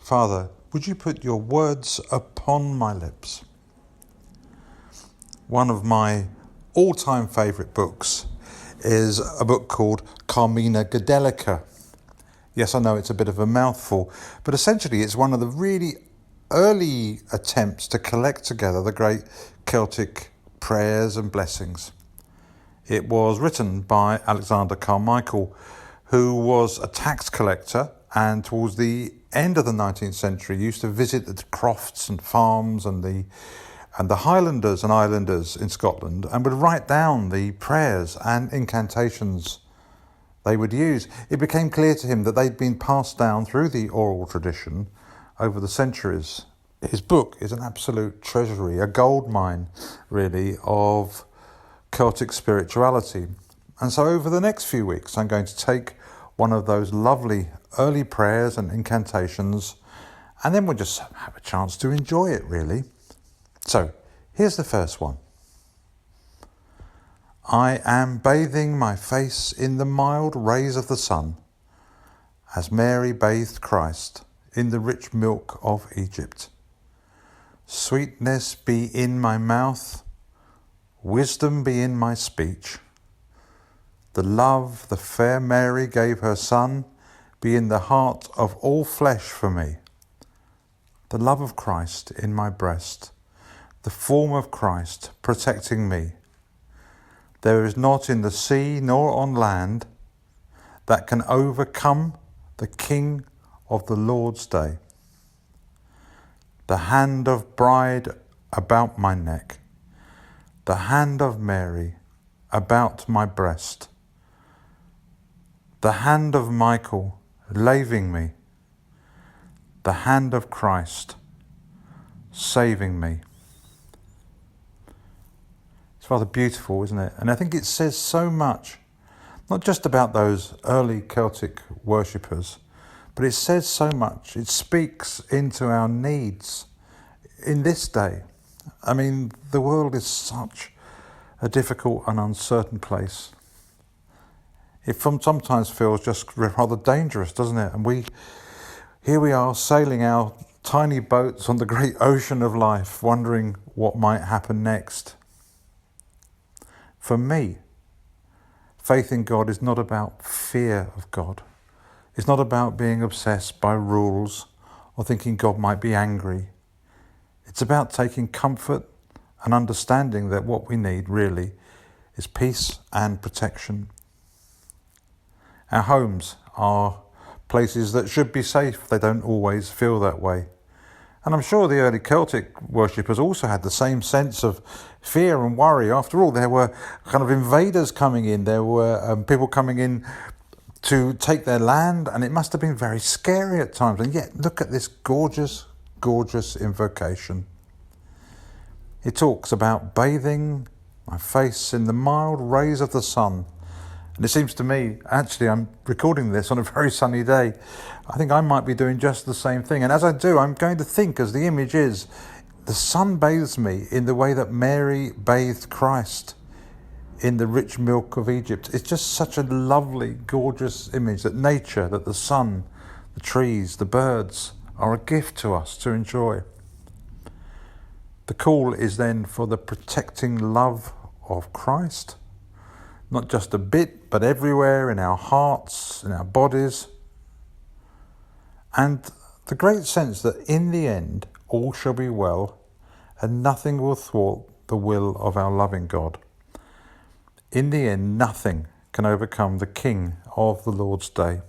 Father, would you put your words upon my lips? One of my all-time favourite books is a book called Carmina Gadelica. Yes, I know it's a bit of a mouthful, but essentially it's one of the really early attempts to collect together the great Celtic prayers and blessings. It was written by Alexander Carmichael, who was a tax collector and towards the end of the 19th century used to visit the crofts and farms and the Highlanders and Islanders in Scotland and would write down the prayers and incantations they would use. It became clear to him that they'd been passed down through the oral tradition over the centuries. His book is an absolute treasury, a gold mine, really, of Celtic spirituality. And so over the next few weeks, I'm going to take one of those lovely early prayers and incantations, and then we'll just have a chance to enjoy it, really. So, here's the first one. I am bathing my face in the mild rays of the sun, as Mary bathed Christ in the rich milk of Egypt. Sweetness be in my mouth, wisdom be in my speech. The love the fair Mary gave her Son be in the heart of all flesh for me. The love of Christ in my breast, the form of Christ protecting me. There is not in the sea nor on land that can overcome the King of the Lord's day. The hand of bride about my neck, the hand of Mary about my breast, the hand of Michael laving me, the hand of Christ saving me. It's rather beautiful, isn't it? And I think it says so much, not just about those early Celtic worshippers, but it says so much. It speaks into our needs in this day. I mean, the world is such a difficult and uncertain place. It sometimes feels just rather dangerous, doesn't it? And here we are sailing our tiny boats on the great ocean of life, wondering what might happen next. For me, faith in God is not about fear of God. It's not about being obsessed by rules or thinking God might be angry. It's about taking comfort and understanding that what we need really is peace and protection. Our homes are places that should be safe. They don't always feel that way. And I'm sure the early Celtic worshippers also had the same sense of fear and worry. After all, there were kind of invaders coming in. There were people coming in to take their land, and it must have been very scary at times. And yet, look at this gorgeous, gorgeous invocation. It talks about bathing my face in the mild rays of the sun. And it seems to me, actually, I'm recording this on a very sunny day. I think I might be doing just the same thing. And as I do, I'm going to think, as the image is, the sun bathes me in the way that Mary bathed Christ in the rich milk of Egypt. It's just such a lovely, gorgeous image that nature, that the sun, the trees, the birds are a gift to us to enjoy. The call is then for the protecting love of Christ. Not just a bit, but everywhere in our hearts, in our bodies. And the great sense that in the end, all shall be well, and nothing will thwart the will of our loving God. In the end, nothing can overcome the King of the Lord's day.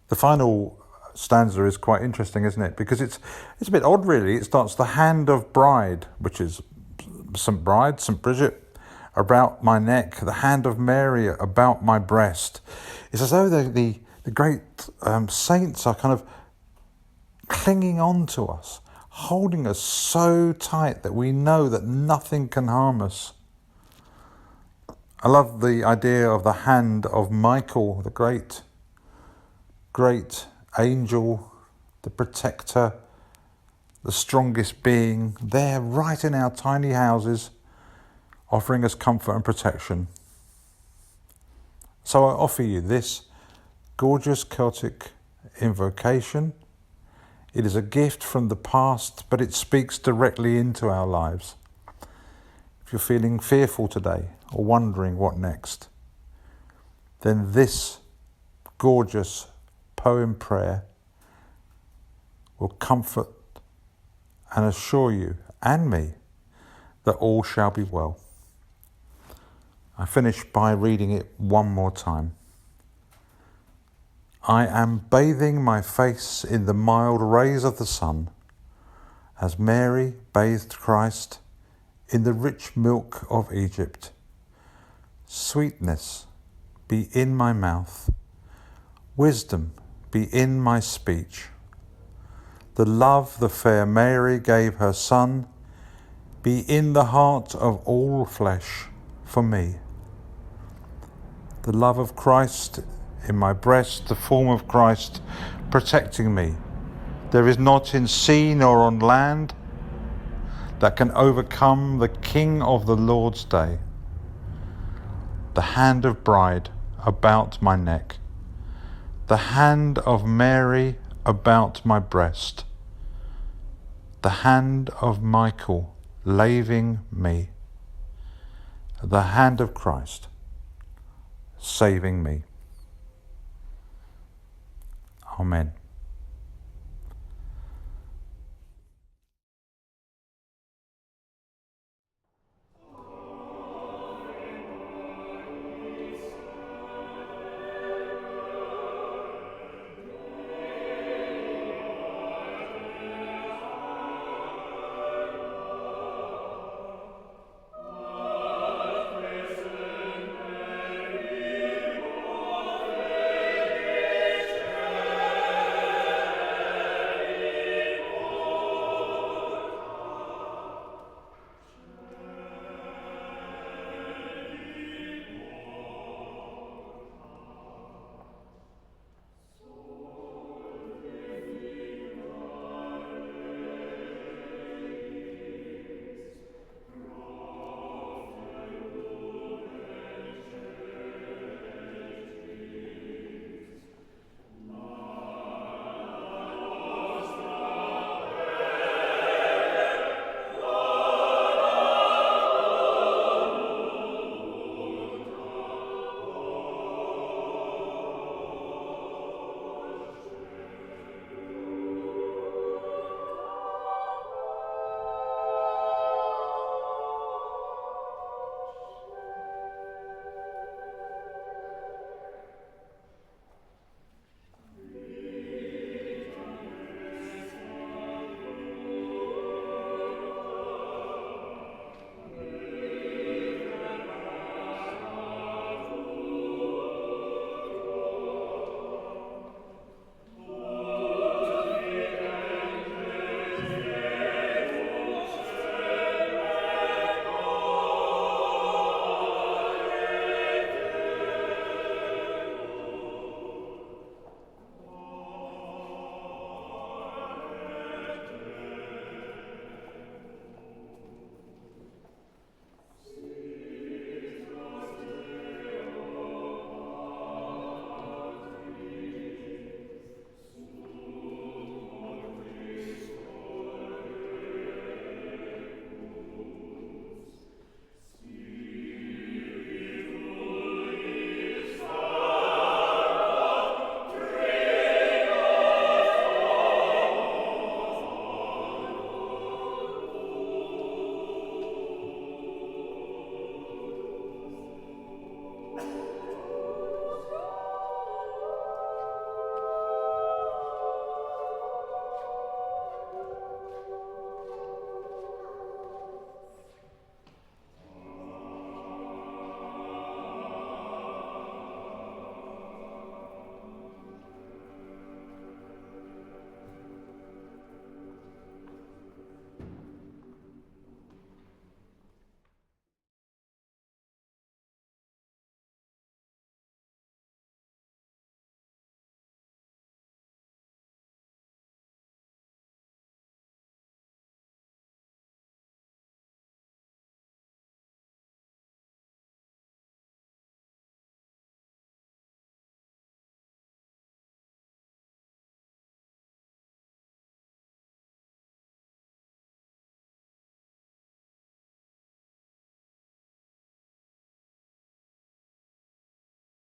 The final stanza is quite interesting, isn't it? Because it's a bit odd, really. It starts, the hand of bride, which is St. Bride, St. Bridget, about my neck, the hand of Mary about my breast. It's as though the great saints are kind of clinging on to us, holding us so tight that we know that nothing can harm us. I love the idea of the hand of Michael, the great angel, the protector, the strongest being, there right in our tiny houses, offering us comfort and protection. So I offer you this gorgeous Celtic invocation. It is a gift from the past, but it speaks directly into our lives. If you're feeling fearful today or wondering what next, then this gorgeous poem prayer will comfort and assure you and me that all shall be well. I finish by reading it one more time. I am bathing my face in the mild rays of the sun, as Mary bathed Christ in the rich milk of Egypt. Sweetness be in my mouth, wisdom be in my speech. The love the fair Mary gave her Son be in the heart of all flesh for me. The love of Christ in my breast, the form of Christ protecting me. There is not in sea nor on land that can overcome the King of the Lord's day. The hand of bride about my neck, the hand of Mary about my breast, the hand of Michael laving me, the hand of Christ saving me. Amen.